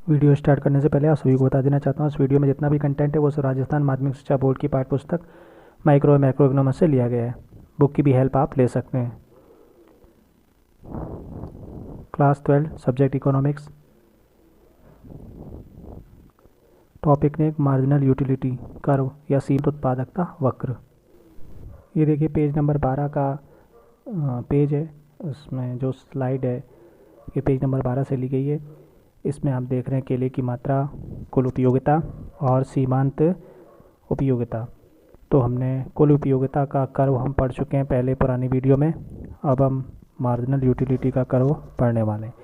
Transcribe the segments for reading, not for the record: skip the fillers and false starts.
Video start करने से पहले आप सभी को बता देना चाहता हूँ इस वीडियो में जितना भी कंटेंट है वो सब राजस्थान माध्यमिक शिक्षा बोर्ड की पाठ्य पुस्तक माइक्रो मैक्रो इकोनॉमिक्स से लिया गया है। बुक की भी हेल्प आप ले सकते हैं। Class 12 subject economics. टॉपिक ने मार्जिनल यूटिलिटी कर्व या सीमित उत्पादकता वक्र। ये देखिए पेज नंबर 12 का पेज है। उसमें जो स्लाइड है ये पेज नंबर 12 से ली गई है। इसमें आप देख रहे हैं केले की मात्रा, कुल उपयोगिता और सीमांत उपयोगिता। तो हमने कुल उपयोगिता का कर्व हम पढ़ चुके हैं पहले पुरानी वीडियो में। अब हम मार्जिनल यूटिलिटी का कर्व पढ़ने वाले हैं।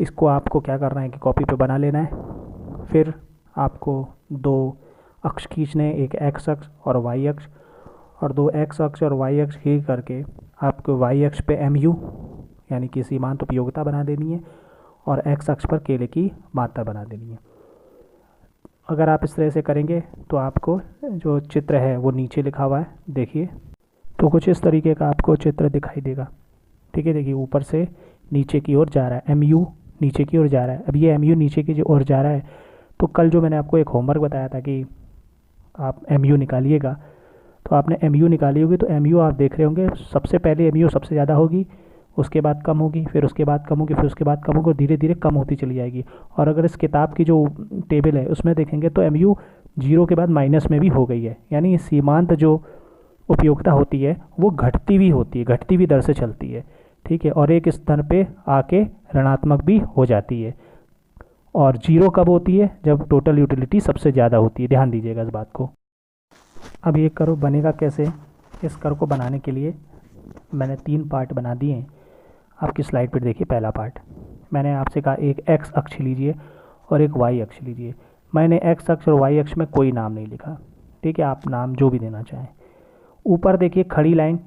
इसको आपको क्या करना है कि कॉपी पे बना लेना है। फिर आपको दो अक्ष खींचने, एक एक्स अक्ष और वाई अक्ष, और दो एक्स अक्ष और वाई अक्ष खींच करके आपको वाई अक्ष पे एम यू यानी कि सीमांत उपयोगिता बना देनी है और एक्स अक्ष पर केले की मात्रा बना देनी है। अगर आप इस तरह से करेंगे तो आपको जो चित्र है वो नीचे लिखा हुआ है, देखिए तो कुछ इस तरीके का आपको चित्र दिखाई देगा। ठीक है, देखिए ऊपर से नीचे की ओर जा रहा है, एम यू नीचे की ओर जा रहा है। अब ये एम यू नीचे की ओर जा रहा है तो कल जो मैंने आपको एक होमवर्क बताया था कि आप एम यू निकालिएगा, तो आपने एम यू निकाली होगी। तो एम यू आप देख रहे होंगे सबसे पहले एम यू सबसे ज़्यादा होगी, उसके बाद कम होगी, फिर उसके बाद कम होगी, फिर उसके बाद कम होगी और धीरे धीरे कम होती चली जाएगी। और अगर इस किताब की जो टेबल है उसमें देखेंगे तो एम यू जीरो के बाद माइनस में भी हो गई है। यानी सीमांत जो उपयोगिता होती है वो घटती भी होती है, घटती भी दर से चलती है। ठीक है, और एक स्तर पे आके ऋणात्मक भी हो जाती है। और जीरो कब होती है? जब टोटल यूटिलिटी सबसे ज़्यादा होती है। ध्यान दीजिएगा इस बात को। अब ये कर्व बनेगा कैसे? इस कर्व को बनाने के लिए मैंने 3 पार्ट बना दिए हैं। आपकी स्लाइड पर देखिए पहला पार्ट। मैंने आपसे कहा एक एक्स अक्ष लीजिए और एक वाई अक्ष लीजिए। मैंने एक्स अक्ष और वाई अक्ष में कोई नाम नहीं लिखा। ठीक है, आप नाम जो भी देना चाहें। ऊपर देखिए खड़ी लाइन,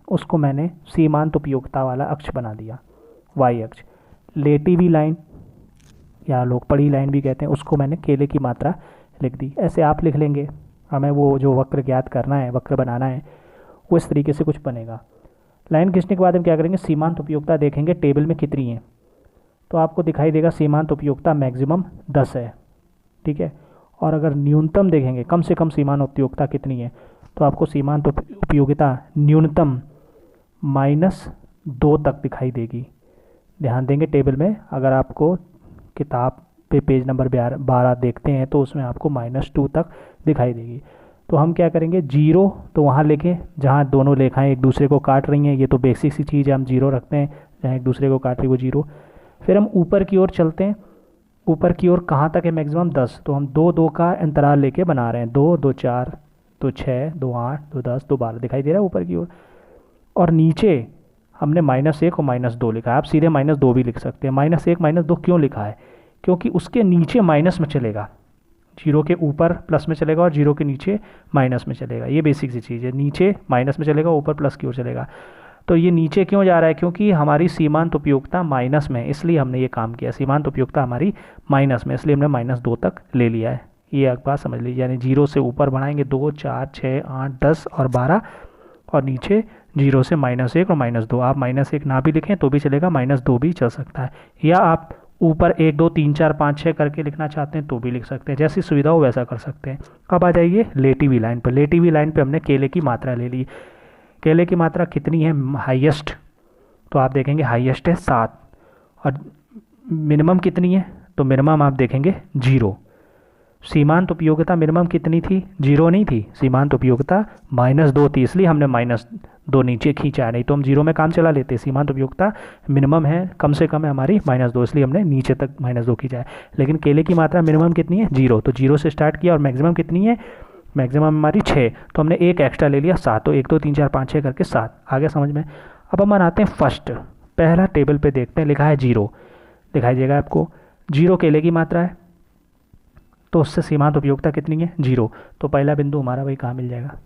उसको मैंने सीमांत उपयोगिता वाला अक्ष बना दिया, वाई अक्ष। लेटी हुई लाइन या लोग पड़ी लाइन भी कहते हैं, उसको मैंने केले की मात्रा लिख दी। ऐसे आप लिख लेंगे। हमें वो जो वक्र ज्ञात करना है, वक्र बनाना है, वो इस तरीके से कुछ बनेगा। लाइन खींचने के बाद हम क्या करेंगे? सीमांत उपयोगिता देखेंगे टेबल में कितनी है। तो आपको दिखाई देगा सीमांत उपयोगिता मैक्सिमम 10 है। ठीक है, और अगर न्यूनतम देखेंगे कम से कम सीमांत उपयोगिता कितनी है, तो आपको सीमांत उपयोगिता न्यूनतम -2 तक दिखाई देगी। ध्यान देंगे टेबल में, अगर आपको किताब पे पेज नंबर 12 देखते हैं तो उसमें आपको -2 तक दिखाई देगी। तो हम क्या करेंगे? जीरो तो वहाँ लिखें जहाँ दोनों रेखाएं एक दूसरे को काट रही हैं। ये तो बेसिक सी चीज़ है, हम जीरो रखते हैं। जहाँ एक दूसरे को काट रही वो जीरो। फिर हम ऊपर की ओर चलते हैं। ऊपर की ओर कहाँ तक है? मैक्सिमम 10। तो हम 2 का अंतराल लेके बना रहे हैं। 2 2 4 2 6 2 8 2 10 2 12 दिखाई दे रहा है ऊपर की ओर। और नीचे हमने -1 और -2 लिखा है। आप सीधे -2 भी लिख सकते हैं। -1 -2 क्यों लिखा है? क्योंकि उसके नीचे माइनस में चलेगा। जीरो के ऊपर प्लस में चलेगा और जीरो के नीचे माइनस में चलेगा। ये बेसिक सी चीज़ है। नीचे माइनस में चलेगा, ऊपर प्लस की ओर चलेगा। तो ये नीचे क्यों जा रहा है? क्योंकि हमारी सीमांत उपयोगिता माइनस में है, इसलिए हमने ये काम किया। सीमांत उपयोगिता हमारी माइनस में, इसलिए हमने -2 तक ले लिया है। ये एक बात समझ लीजिए। यानी जीरो से ऊपर बढ़ाएंगे 2 4 6 8 10 और 12, और नीचे जीरो से -1 और -2। आप -1 ना भी लिखें तो भी चलेगा, -2 भी चल सकता है। या आप ऊपर 1 2 3 4 5 6 करके लिखना चाहते हैं तो भी लिख सकते हैं, जैसी सुविधा हो वैसा कर सकते हैं। अब आ जाइए लेटी हुई लाइन पर। लेटी हुई लाइन पे हमने केले की मात्रा ले ली। केले की मात्रा कितनी है हाईएस्ट? तो आप देखेंगे हाईएस्ट है 7। और मिनिमम कितनी है? तो मिनिमम आप देखेंगे 0। सीमांत उपयोगिता मिनिमम कितनी थी? 0 नहीं थी। सीमांत उपयोगिता -2 थी, इसलिए हमने -2 नीचे खींचा। नहीं तो हम 0 में काम चला लेते। सीमांत उपयोगिता मिनिमम है, कम से कम है हमारी -2, इसलिए हमने नीचे तक -2 खींचा है। लेकिन केले की मात्रा मिनिमम कितनी है? 0। तो 0 से स्टार्ट किया। और मैक्सिमम कितनी है? मैक्सिमम हमारी 6। तो हमने एक एक्स्ट्रा ले लिया 7। तो 1 2 3 4 5 6 करके 7 आ गया समझ में। अब हम बनाते हैं फर्स्ट। पहला टेबल पे देखते हैं, लिखा है 0। दिखाई देगा आपको। 0 केले की मात्रा है, तो उससे सीमांत उपयोगिता कितनी है? 0। तो पहला बिंदु हमारा वही कहाँ मिल जाएगा?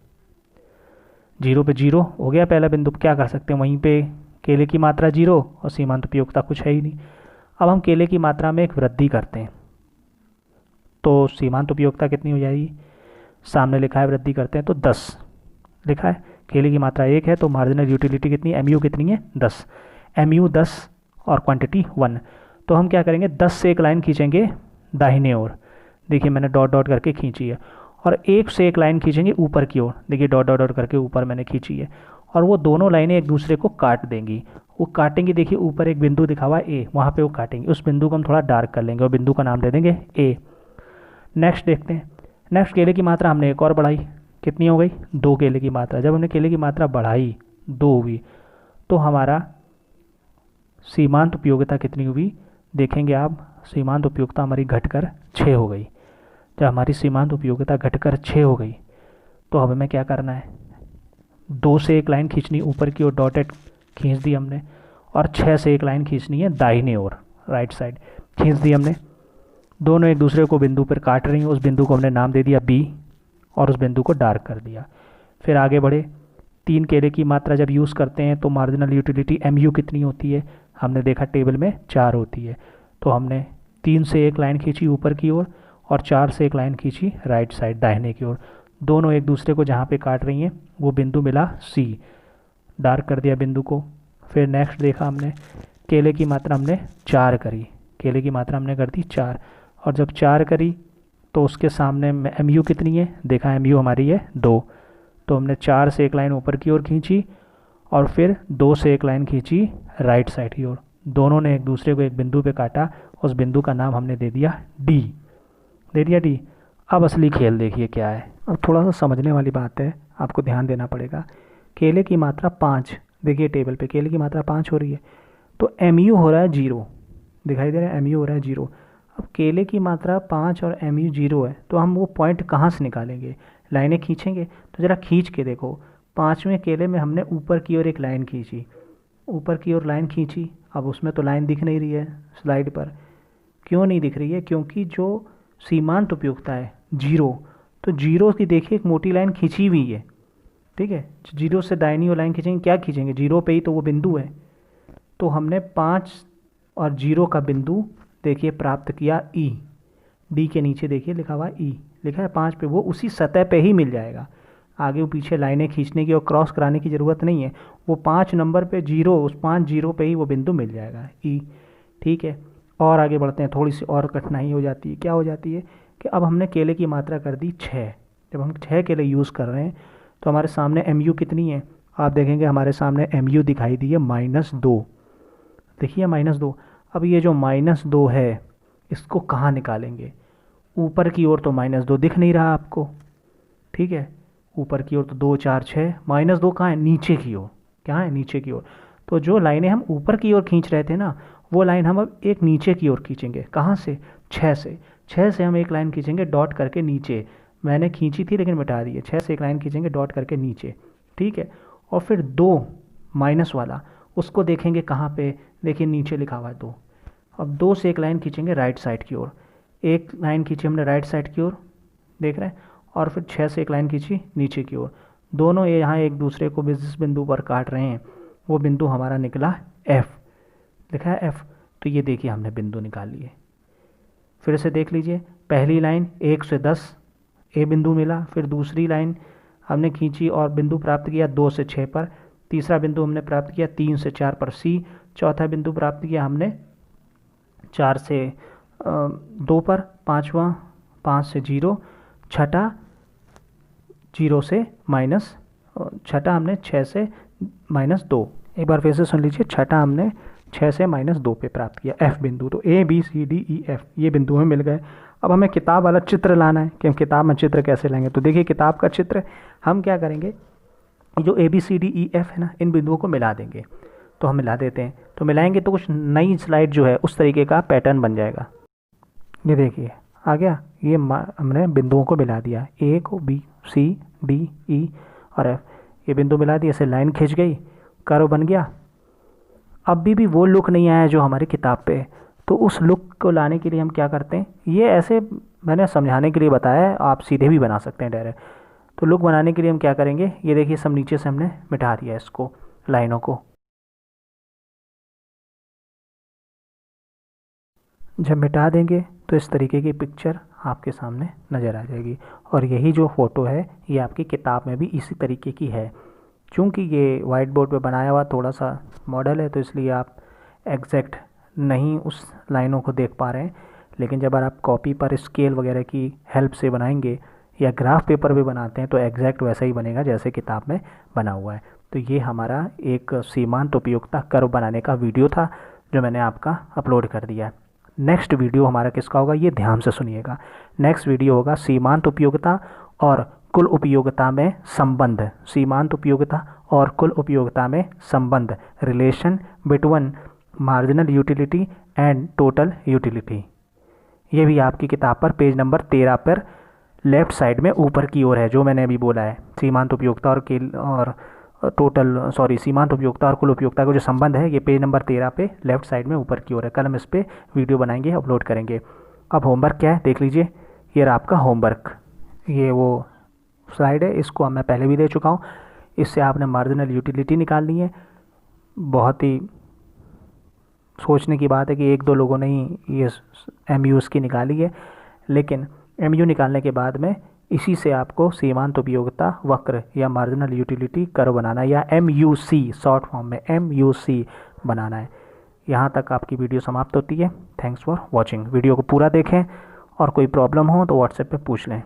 0 पे 0 हो गया पहला बिंदु। क्या कर सकते हैं? वहीं पे केले की मात्रा 0 और सीमांत उपयोगिता कुछ है ही नहीं। अब हम केले की मात्रा में एक वृद्धि करते हैं तो सीमांत उपयोगिता कितनी हो जाएगी? सामने लिखा है वृद्धि करते हैं तो 10 लिखा है। केले की मात्रा 1 है तो मार्जिनल यूटिलिटी कितनी? एम यू कितनी है? 10। एम यू 10 और क्वान्टिटी 1। तो हम क्या करेंगे, 10 से एक लाइन खींचेंगे दाहिने ओर, देखिए मैंने डॉट डॉट करके खींची है, और 1 से एक लाइन खींचेंगे ऊपर की ओर, देखिए डॉट डॉट डॉट करके ऊपर मैंने खींची है, और वो दोनों लाइनें एक दूसरे को काट देंगी। वो काटेंगी, देखिए ऊपर एक बिंदु दिखा हुआ है ए, वहाँ पे वो काटेंगे, उस बिंदु को हम थोड़ा डार्क कर लेंगे और बिंदु का नाम दे देंगे ए। नेक्स्ट देखते हैं, नेक्स्ट केले की मात्रा हमने एक और बढ़ाई, कितनी हो गई, 2 केले की मात्रा। जब हमने केले की मात्रा बढ़ाई 2 हुई, तो हमारा सीमांत उपयोगिता कितनी हुई, देखेंगे आप, सीमांत उपयोगिता हमारी घटकर 6 हो गई। जब हमारी सीमांत उपयोगिता घटकर 6 हो गई, तो अब हमें क्या करना है, 2 से एक लाइन खींचनी ऊपर की ओर, डॉटेड खींच दी हमने, और 6 से एक लाइन खींचनी है दाहिने ओर, राइट साइड खींच दी हमने। दोनों एक दूसरे को बिंदु पर काट रही हैं, उस बिंदु को हमने नाम दे दिया बी, और उस बिंदु को डार्क कर दिया। फिर आगे बढ़े, 3 केले की मात्रा जब यूज़ करते हैं तो मार्जिनल यूटिलिटी MU कितनी होती है, हमने देखा टेबल में 4 होती है। तो हमने 3 से एक लाइन खींची ऊपर की ओर, और 4 से एक लाइन खींची राइट साइड दाहिने की ओर। दोनों एक दूसरे को जहाँ पे काट रही हैं वो बिंदु मिला C, डार्क कर दिया बिंदु को। फिर नेक्स्ट देखा हमने, केले की मात्रा हमने 4 करी, केले की मात्रा हमने कर दी 4, और जब 4 करी तो उसके सामने MU कितनी है, देखा MU हमारी है 2। तो हमने 4 से एक लाइन ऊपर की ओर खींची, और फिर 2 से एक लाइन खींची राइट साइड की ओर। दोनों ने एक दूसरे को एक बिंदु पे काटा, उस बिंदु का नाम हमने दे दिया D, दे दिया D। अब असली खेल देखिए क्या है, अब थोड़ा सा समझने वाली बात है, आपको ध्यान देना पड़ेगा। केले की मात्रा 5, देखिए टेबल पे केले की मात्रा 5 हो रही है, तो MU हो रहा है 0, दिखाई दे रहा है, MU हो रहा है 0। अब केले की मात्रा 5 और MU 0 है, तो हम वो पॉइंट कहाँ से निकालेंगे, लाइनें खींचेंगे। तो ज़रा खींच के देखो, 5वें केले में हमने ऊपर की ओर एक लाइन खींची, ऊपर की ओर लाइन खींची, अब उसमें तो लाइन दिख नहीं रही है स्लाइड पर। क्यों नहीं दिख रही है, क्योंकि जो सीमांत उपयोगिता है 0, तो 0 की देखिए एक मोटी लाइन खींची हुई है, ठीक है। 0 से दाहिनी ओर लाइन खींचेंगे, क्या खींचेंगे, 0 पे ही तो वो बिंदु है। तो हमने 5 और 0 का बिंदु देखिए प्राप्त किया E, D के नीचे देखिए लिखा हुआ E, लिखा है 5 पे, वो उसी सतह पे ही मिल जाएगा। आगे वो पीछे लाइनें खींचने की और क्रॉस कराने की ज़रूरत नहीं है, वो 5 नंबर पे 0, उस 5 0 पे ही वो बिंदु मिल जाएगा E, ठीक है। और आगे बढ़ते हैं, थोड़ी सी और कठिनाई हो जाती है, क्या हो जाती है कि अब हमने केले की मात्रा कर दी 6। जब हम 6 केले यूज़ कर रहे हैं तो हमारे सामने MU कितनी है, आप देखेंगे हमारे सामने MU दिखाई दी है -2, देखिए -2। अब ये जो -2 है इसको कहाँ निकालेंगे, ऊपर की ओर तो -2 दिख नहीं रहा आपको, ठीक है, ऊपर की ओर तो 2 4 6, -2 कहाँ है, नीचे की ओर, क्या है, नीचे की ओर। तो जो लाइनें हम ऊपर की ओर खींच रहे थे ना, वो लाइन हम अब एक नीचे की ओर खींचेंगे, कहाँ से, 6 से। 6 से हम एक लाइन खींचेंगे डॉट करके नीचे, मैंने खींची थी लेकिन मिटा दी है, 6 से एक लाइन खींचेंगे डॉट करके नीचे, ठीक है। और फिर 2 माइनस वाला, उसको देखेंगे कहाँ पे, देखिए नीचे लिखा हुआ है 2। अब 2 से एक लाइन खींचेंगे राइट साइड की ओर, एक लाइन खींची हमने राइट साइड की ओर, देख रहे हैं, और फिर 6 से एक लाइन खींची नीचे की ओर। दोनों ये यहाँ एक दूसरे को जिस बिंदु पर काट रहे हैं वो बिंदु हमारा निकला F, लिखा है F। तो ये देखिए हमने बिंदु निकाल लिए। फिर से देख लीजिए, पहली लाइन 1 से 10 ए बिंदु मिला, फिर दूसरी लाइन हमने खींची और बिंदु प्राप्त किया 2 से 6 पर, तीसरा बिंदु हमने प्राप्त किया 3 से 4 पर C, चौथा बिंदु प्राप्त किया हमने 4 से 2 पर, पाँचवा 5 से 0, छठा 0 से माइनस, छठा हमने 6 से -2। एक बार फिर से सुन लीजिए, छठा हमने 6 से -2 पे प्राप्त किया F बिंदु। तो A B C D E F ये बिंदु हमें मिल गए। अब हमें किताब वाला चित्र लाना है कि हम किताब में चित्र कैसे लाएंगे। तो देखिए किताब का चित्र हम क्या करेंगे, जो A B C D E F है ना, इन बिंदुओं को मिला देंगे। तो हम मिला देते हैं, तो मिलाएंगे तो कुछ नई स्लाइड जो है उस तरीके का पैटर्न बन जाएगा। ये देखिए आ गया, ये हमने बिंदुओं को मिला दिया, A को B C D E और F, ये बिंदु मिला दिए, ऐसे लाइन खिंच गई, कर्व बन गया। अब भी वो लुक नहीं आया जो हमारी किताब पे है, तो उस लुक को लाने के लिए हम क्या करते हैं, ये ऐसे मैंने समझाने के लिए बताया है, आप सीधे भी बना सकते हैं डायरेक्ट। तो लुक बनाने के लिए हम क्या करेंगे, ये देखिए सब नीचे से हमने मिटा दिया इसको, लाइनों को। जब मिटा देंगे तो इस तरीके की पिक्चर आपके सामने नज़र आ जाएगी। और यही जो फ़ोटो है ये आपकी किताब में भी इसी तरीके की है। चूँकि ये वाइट बोर्ड पे बनाया हुआ थोड़ा सा मॉडल है तो इसलिए आप एग्जैक्ट नहीं उस लाइनों को देख पा रहे हैं, लेकिन जब आप कॉपी पर स्केल वगैरह की हेल्प से बनाएंगे या ग्राफ पेपर भी बनाते हैं तो एग्जैक्ट वैसा ही बनेगा जैसे किताब में बना हुआ है। तो ये हमारा एक सीमांत उपयोगिता कर्व बनाने का वीडियो था जो मैंने आपका अपलोड कर दिया है। नेक्स्ट वीडियो हमारा किसका होगा, ये ध्यान से सुनिएगा। नेक्स्ट वीडियो होगा सीमांत उपयोगिता और कुल उपयोगिता में संबंध। सीमांत उपयोगिता और कुल उपयोगिता में संबंध, relation between marginal utility and total utility. ये भी आपकी किताब पर पेज नंबर 13 पर लेफ्ट साइड में ऊपर की ओर है, जो मैंने अभी बोला है। सीमांत उपयोगिता और सीमांत उपयोगिता और कुल उपयोगिता का जो संबंध है ये पेज नंबर 13 पे लेफ्ट साइड में ऊपर की ओर है। कल हम इस पर वीडियो बनाएंगे, अपलोड करेंगे। अब होमवर्क क्या है देख लीजिए। ये रहा आपका होमवर्क, ये वो स्लाइड है, इसको मैं पहले भी दे चुका हूँ। इससे आपने मार्जिनल यूटिलिटी निकालनी है। बहुत ही सोचने की बात है कि एक दो लोगों ने ही ये MU की निकाली है, लेकिन MU निकालने के बाद में इसी से आपको सीमांत उपयोगिता वक्र या मार्जिनल यूटिलिटी कर्व बनाना है, या MUC शॉर्ट फॉर्म में MUC बनाना है। यहाँ तक आपकी वीडियो समाप्त होती है। Thanks for watching. वीडियो को पूरा देखें और कोई प्रॉब्लम हो तो व्हाट्सएप पे पूछ लें।